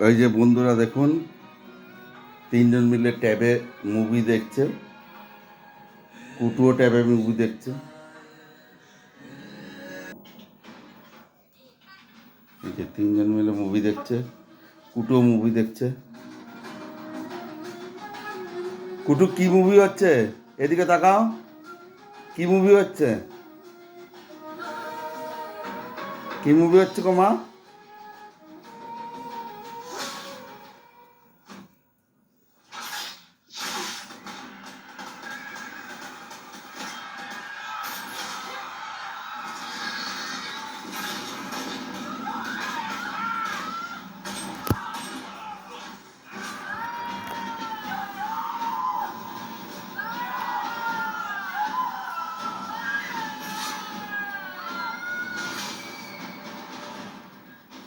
এই যে বন্ধুরা দেখুন, তিনজন মিলে ট্যাবে মুভি দেখছে। কুটুও ট্যাবে মুভি দেখছে। এই যে তিনজন মিলে মুভি দেখছে, কুটুও মুভি দেখছে। কুটু কি মুভি হচ্ছে? এদিকে তাকাও, কি মুভি হচ্ছে? কি মুভি হচ্ছে গো মা?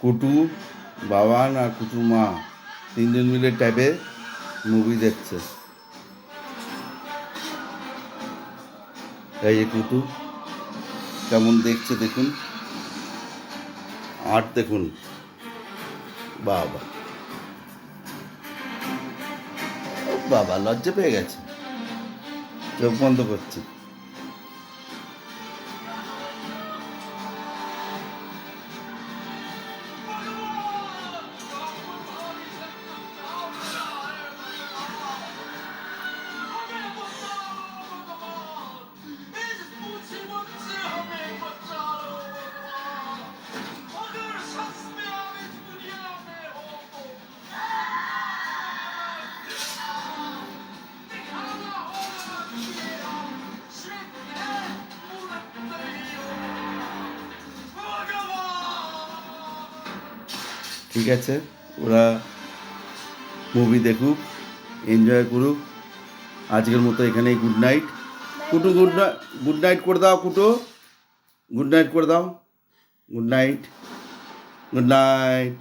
কুটু বাবা না কুটু মা তিনজন মিলে ট্যাবে মুভি দেখছে। এই যে কুটু কেমন দেখছে দেখুন, আর দেখুন বাবা, ও বাবা লজ্জা পেয়ে গেছে, চোখ বন্ধ করছে। ঠিক আছে, ওরা মুভি দেখুক, এনজয় করুক। আজকের মতো এখানেই গুড নাইট। কুটু গুড নাইট করে দাও। কুটু গুড নাইট করে দাও। Good night, good night.